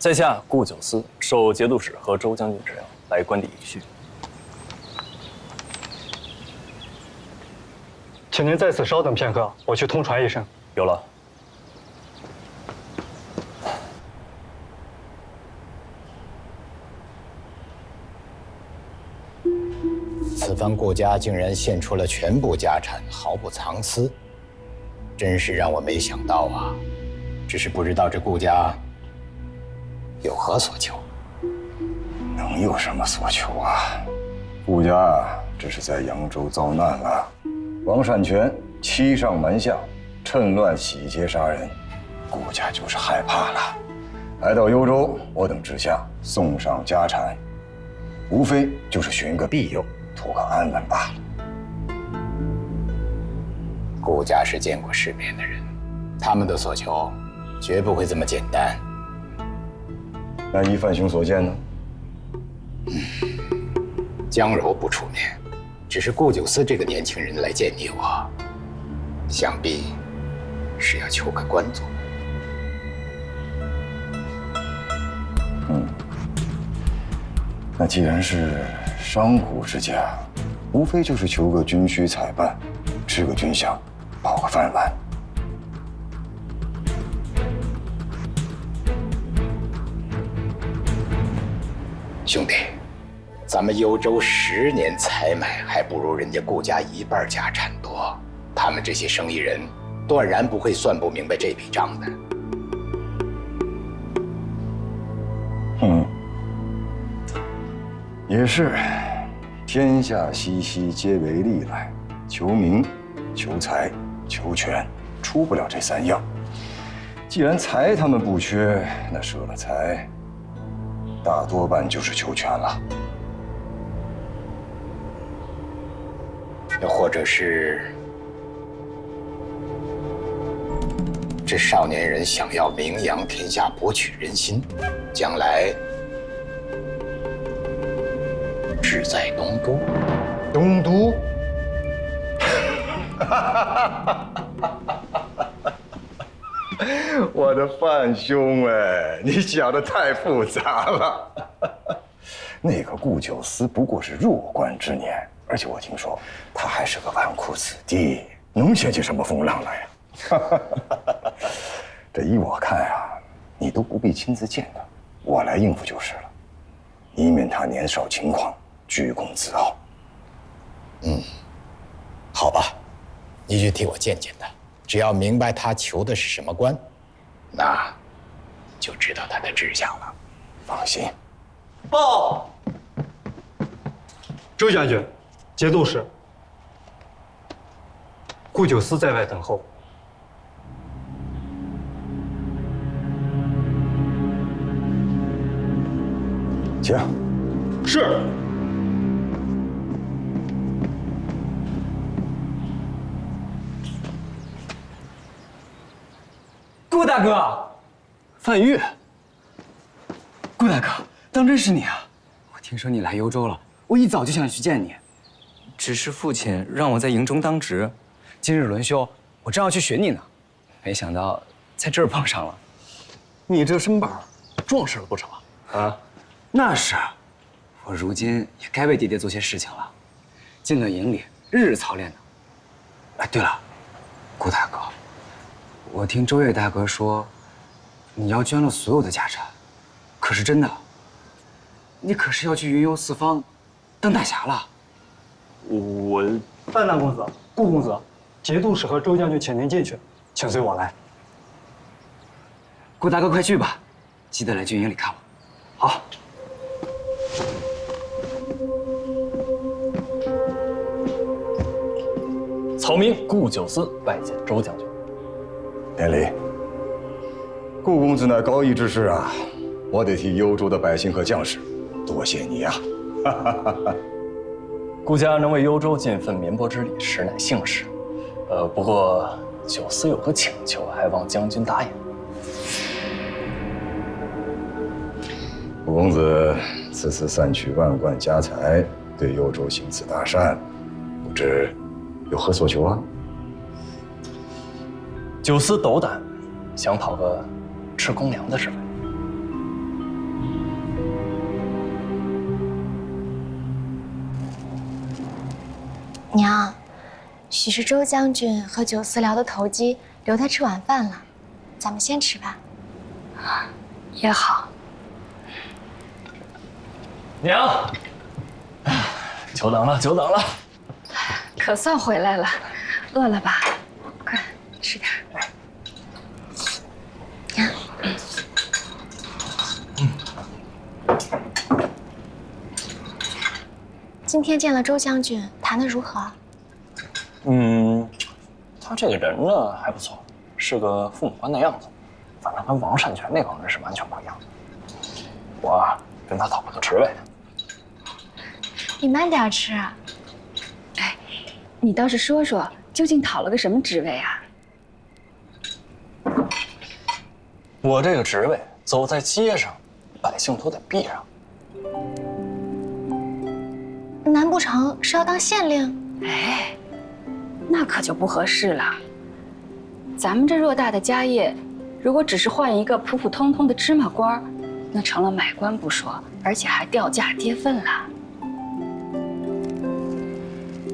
在下顾九思，受节度使和周将军之邀，来观礼一叙。请您在此稍等片刻，我去通传一声。有了。此番顾家竟然献出了全部家产，毫不藏私，真是让我没想到啊！只是不知道这顾家有何所求？能有什么所求啊？顾家只是在扬州遭难了，王善权欺上瞒下，趁乱洗劫杀人，顾家就是害怕了，来到幽州，我等之下送上家产，无非就是寻个庇佑，图个安稳罢了。顾家是见过世面的人，他们的所求绝不会这么简单。那依范兄所见呢？江柔不出面，只是顾九思这个年轻人来见你我，想必是要求个官做。那既然是商贾之家，无非就是求个军需采办，吃个军饷，保个饭碗。兄弟，咱们幽州10年采买，还不如人家顾家1半家产多。他们这些生意人，断然不会算不明白这笔账的。也是，天下熙熙，皆为利来，求名、求财、求权，出不了这3样。既然财他们不缺，那舍了财，大多半就是求权了。又或者是这少年人想要名扬天下，博取人心，将来志在东都。东都？我的范兄哎，你想的太复杂了。那个顾九思不过是弱冠之年，而且我听说他还是个纨绔子弟，能掀起什么风浪来呀？这依我看啊，你都不必亲自见他，我来应付就是了，以免他年少轻狂，居功自傲。好吧，你就替我见见他，只要明白他求的是什么官，那就知道他的志向了。放心。报，周将军，节度使，顾九思在外等候。请。是。顾大哥，范玉，顾大哥，当真是你啊！我听说你来幽州了，我一早就想去见你，只是父亲让我在营中当值，今日轮休，我正要去寻你呢，没想到在这儿碰上了。你这身板壮实了不少啊！那是，我如今也该为爹爹做些事情了。进了营里，日日操练呢。哎，对了，顾大哥，我听周越大哥说，你要捐了所有的家产，可是真的？你可是要去云游四方，当大侠了？范大公子、顾公子，节度使和周将军请您进去，请随我来。顾大哥，快去吧，记得来军营里看我。好。曹民顾九思拜见周将军。免礼。顾公子乃高义之士啊，我得替幽州的百姓和将士多谢你啊！顾家能为幽州尽份绵薄之力，实乃幸事。不过九思有个请求，还望将军答应。顾公子此次散取万贯家财，对幽州行此大善，不知有何所求啊？九思斗胆，想讨个吃公粮的职位。娘，许是周将军和九思聊的投机，留他吃晚饭了，咱们先吃吧。也好。娘，久等了，久等了。可算回来了，饿了吧？快吃点。娘，今天见了周将军，谈得如何？他这个人呢还不错，是个父母官的样子，反正跟王善权那帮人是完全不一样的。我跟他讨了个职位。你慢点吃。哎，你倒是说说，究竟讨了个什么职位啊？我这个职位，走在街上，百姓都得避让。难不成是要当县令？哎，那可就不合适了。咱们这偌大的家业，如果只是换一个普普通通的芝麻官，那成了买官不说，而且还掉价跌份了。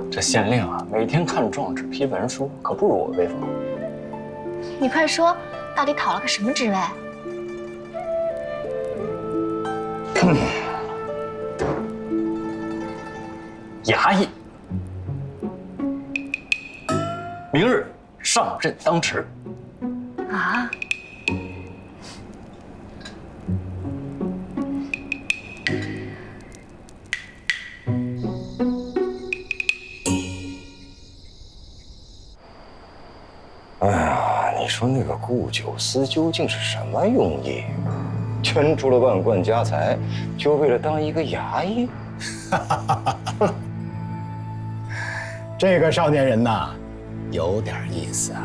这县令啊，每天看状纸、批文书，可不如我威风。你快说，到底讨了个什么职位？衙役，明日上任当值。啊？哎呀，你说那个顾九思究竟是什么用意？捐出了万贯家财，就为了当一个衙役？这个少年人呐，有点意思啊。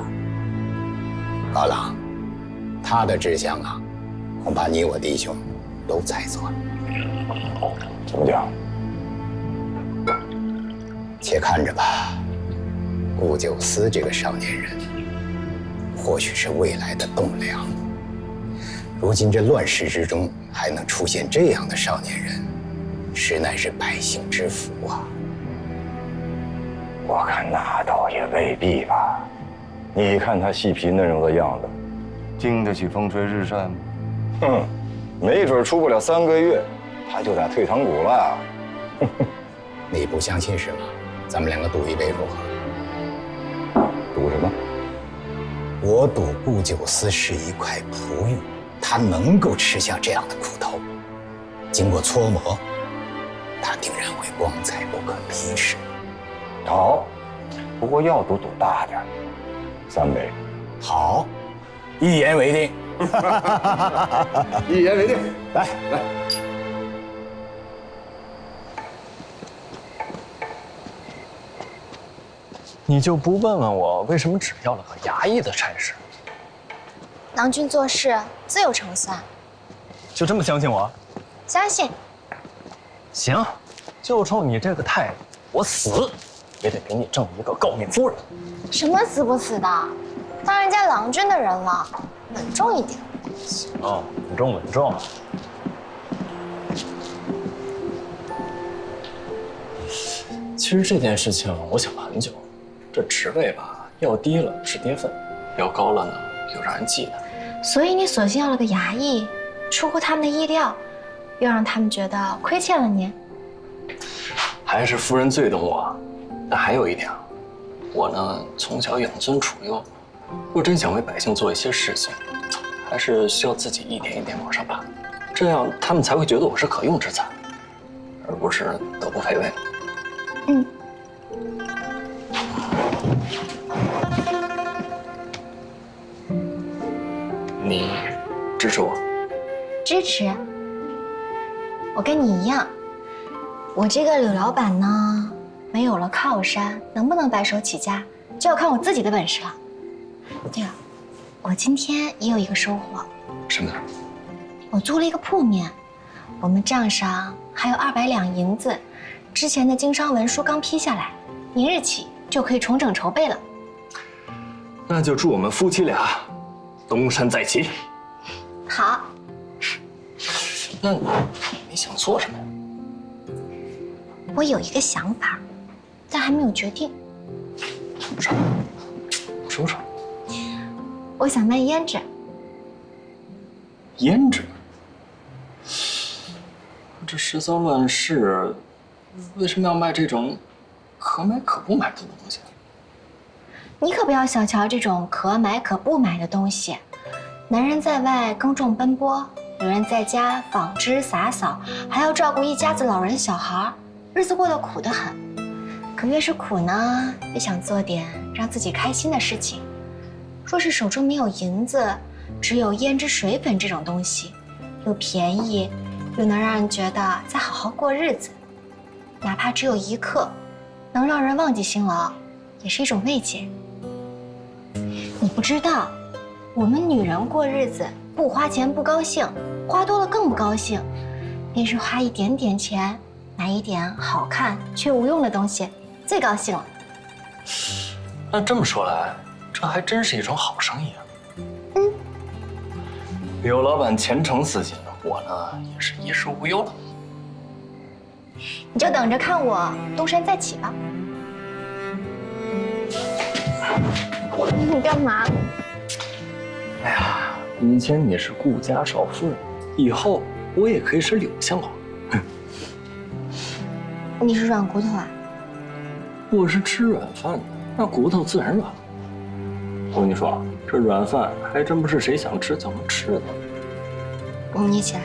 高郎，他的志向啊，恐怕你我弟兄都猜错了。怎么讲？且看着吧。顾九思这个少年人，或许是未来的栋梁。如今这乱世之中，还能出现这样的少年人，实乃是百姓之福啊。我看那倒也未必吧。你看他细皮嫩肉的样子，经得起风吹日晒吗？没准出不了3个月，他就打退堂鼓了。你不相信是吗？咱们两个赌一杯如何？赌什么？我赌顾九思是一块璞玉，他能够吃下这样的苦头，经过搓磨，他定然会光彩不可批视。好，不过要赌大点，3杯。好，一言为定。一言为定。来。你就不问问我为什么只要了个衙役的差事？郎君做事自有成算。就这么相信我？相信。行，就冲你这个态度，我死也得给你挣一个诰命夫人。什么死不死的？当人家郎君的人了，稳重一点。行，稳重稳重。其实这件事情我想了很久，这职位吧，要低了是跌份，要高了呢又让人忌惮。所以你索性要了个衙役，出乎他们的意料，又让他们觉得亏欠了你。还是夫人最懂我。但还有一点啊，我呢从小养尊处优，若真想为百姓做一些事情，还是需要自己一点一点往上爬，这样他们才会觉得我是可用之才，而不是德不配位。你支持我？支持。我跟你一样，我这个柳老板呢，没有了靠山，能不能白手起家，就要看我自己的本事了。对了，我今天也有一个收获。什么？我租了一个铺面，我们账上还有200两银子，之前的经商文书刚批下来，明日起就可以重整筹备了。那就祝我们夫妻俩东山再起。好。那你想做什么呀？我有一个想法。但还没有决定。说说。我想卖胭脂。胭脂？这时骚乱世，为什么要卖这种可买可不买的东西？你可不要小瞧这种可买可不买的东西。男人在外耕种奔波，女人在家纺织洒扫，还要照顾一家子老人小孩，日子过得苦得很。可越是苦呢，越想做点让自己开心的事情。若是手中没有银子，只有胭脂水粉这种东西，又便宜，又能让人觉得在好好过日子，哪怕只有一刻，能让人忘记辛劳，也是一种慰藉。你不知道，我们女人过日子不花钱不高兴，花多了更不高兴。便是花一点点钱，买一点好看却无用的东西，最高兴了。那这么说来，这还真是一种好生意啊。柳老板前程似锦，我呢也是衣食无忧了。你就等着看我东山再起吧。你干嘛？哎呀，以前你是顾家少夫人，以后我也可以是柳相公。你是软骨头啊？我是吃软饭的，那骨头自然软了。我跟你说，这软饭还真不是谁想吃就能吃的。你起来。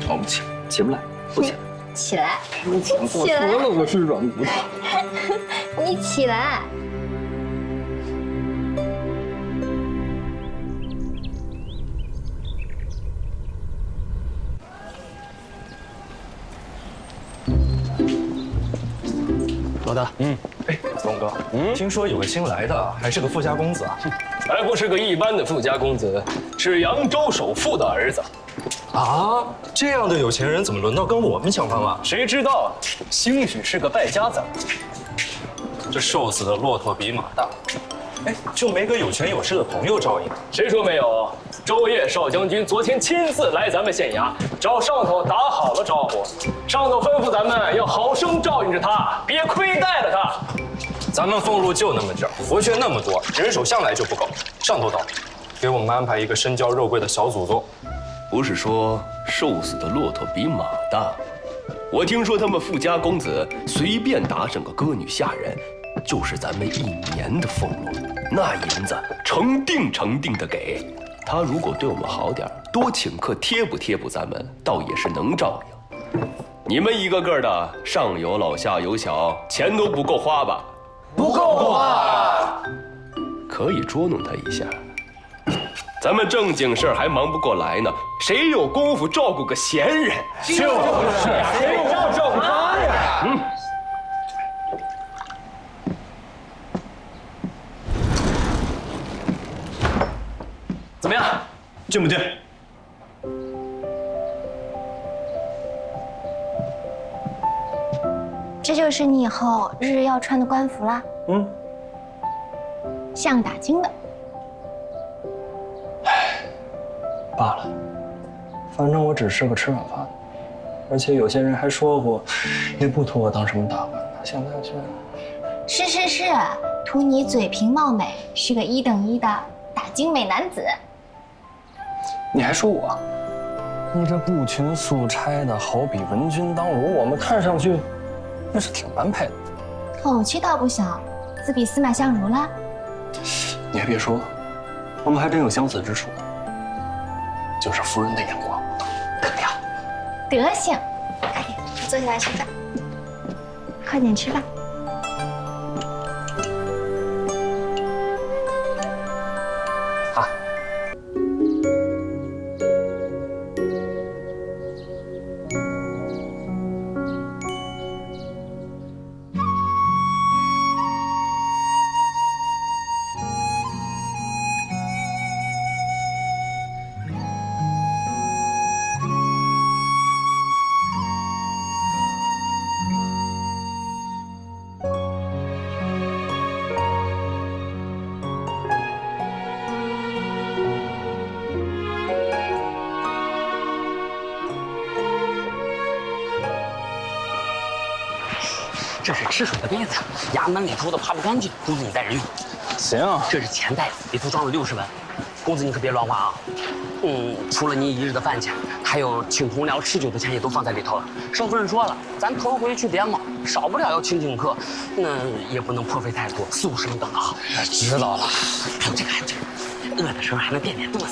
我不起来，起不来，不起来。起来。我说了，我是软骨头。你起来。老大，哎，龙哥，听说有个新来的，还是个富家公子啊？还不是个一般的富家公子，是扬州首富的儿子。啊，这样的有钱人怎么轮到跟我们抢饭碗？谁知道啊，兴许是个败家子。这瘦死的骆驼比马大，哎，就没个有权有势的朋友照应？谁说没有？周烨少将军昨天亲自来咱们县衙，找上头打好了招呼。上头吩咐咱们要好生照应着他，别亏待了他。咱们俸禄就那么点儿，活缺那么多，人手向来就不够。上头到，给我们安排一个身娇肉贵的小祖宗。不是说瘦死的骆驼比马大？我听说他们富家公子随便打赏个歌女下人，就是咱们1年的俸禄，那银子成定的给。他如果对我们好点，多请客贴补咱们，倒也是能照应。你们一个个的上有老下有小，钱都不够花吧？不够啊！可以捉弄他一下。咱们正经事儿还忙不过来呢，谁有功夫照顾个闲人？就是，谁要照顾他呀？怎么样，俊不俊？这就是你以后日日要穿的官服啦。像打更的。罢了，反正我只是个吃软饭的，而且有些人还说过，也不图我当什么大官呢。现在是，图你嘴平貌美，是个1等1的打更美男子。你还说我，你这步裙素钗的，好比文君当垆，我们看上去那是挺般配的。口气倒不小，自比司马相如了。你还别说，我们还真有相似之处，就是夫人的眼光特别好。德行，快点，坐下来吃饭。快点吃饭。这是吃水的杯子，衙门里头的怕不干净，公子你带着用。行。这是钱袋子，里头装了60文，公子你可别乱花啊。除了你1日的饭钱，还有请同僚吃酒的钱也都放在里头了。少夫人说了，咱头回去点卯，少不了要请客，那也不能破费太多，40、50文刚刚好。知道了。还有这个，饿的时候还能垫垫肚子。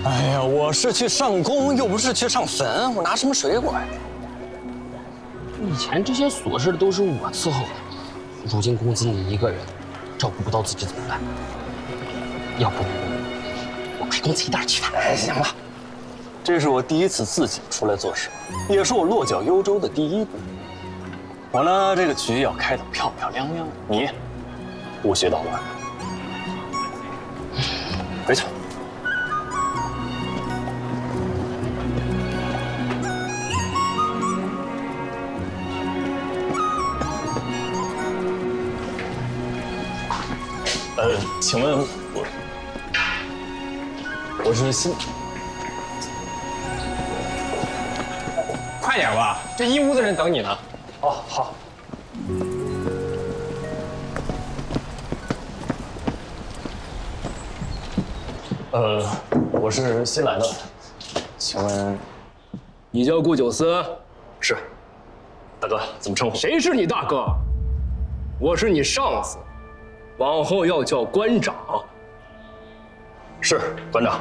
哎呀，我是去上工，又不是去上坟，我拿什么水果呀？以前这些琐事都是我伺候的，如今公子你一个人，照顾不到自己怎么办？要不我陪公子一道去吧？哎，行了，这是我第一次自己出来做事，也是我落脚幽州的第1步。我呢，这个局要开得漂漂亮亮，你无需捣乱。回去。请问我是新，快点吧，这一屋子人等你呢。哦，好。我是新来的，请问你叫顾九思？是。大哥，怎么称呼？谁是你大哥？我是你上司，往后要叫关长。是馆长。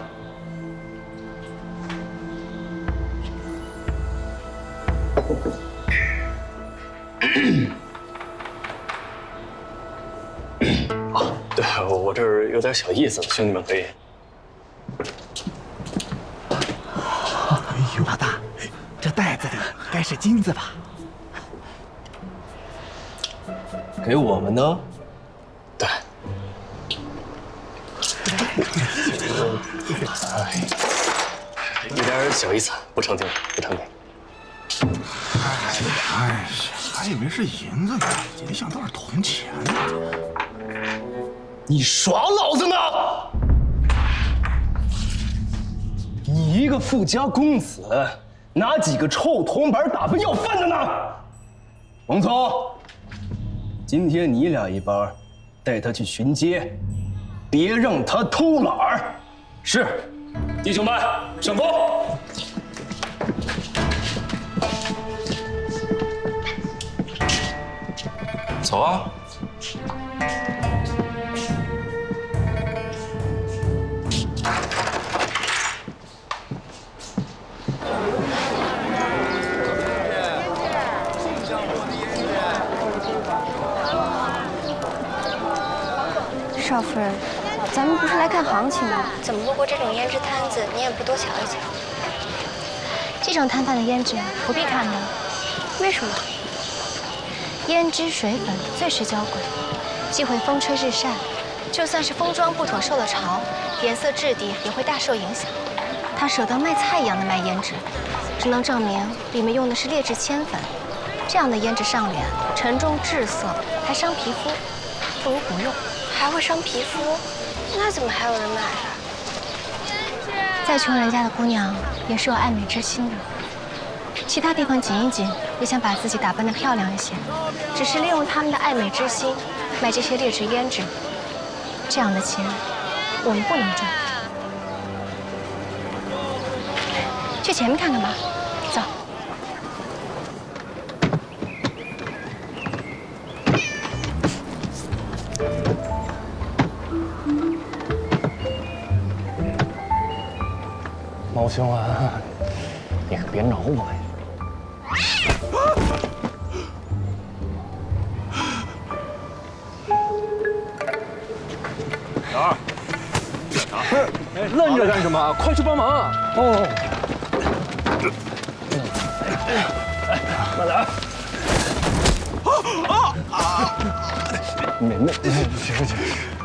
啊，对，我这儿有点小意思，兄弟们可以。老大，这袋子里该是金子吧？给我们的？对。一点小意思，不成敬，不成敬。哎，还以为是银子呢，没想到是铜钱呢。你耍老子呢？你一个富家公子，拿几个臭铜板打发要饭的呢？王聪，今天你俩一班，带他去巡街，别让他偷懒儿。是，弟兄们，上工。走啊！少夫人，咱们不是来看行情吗？怎么路过这种胭脂摊子，你也不多瞧一瞧？这种摊贩的胭脂不必看的。为什么？胭脂水粉最是娇贵，既会风吹日晒，就算是封装不妥受了潮，颜色质地也会大受影响。他舍得卖菜一样的卖胭脂，只能证明里面用的是劣质铅粉。这样的胭脂上脸沉重滞涩，还伤皮肤，不如不用。还会伤皮肤，那怎么还有人买啊？再穷人家的姑娘也是有爱美之心的，其他地方紧一紧，也想把自己打扮得漂亮一些，只是利用他们的爱美之心卖这些劣质胭脂，这样的钱我们不能赚。去前面看看吧，走。毛兄啊，你可别挠我呀！哪儿？愣着干什么？快去帮忙！哦。慢点。没，行。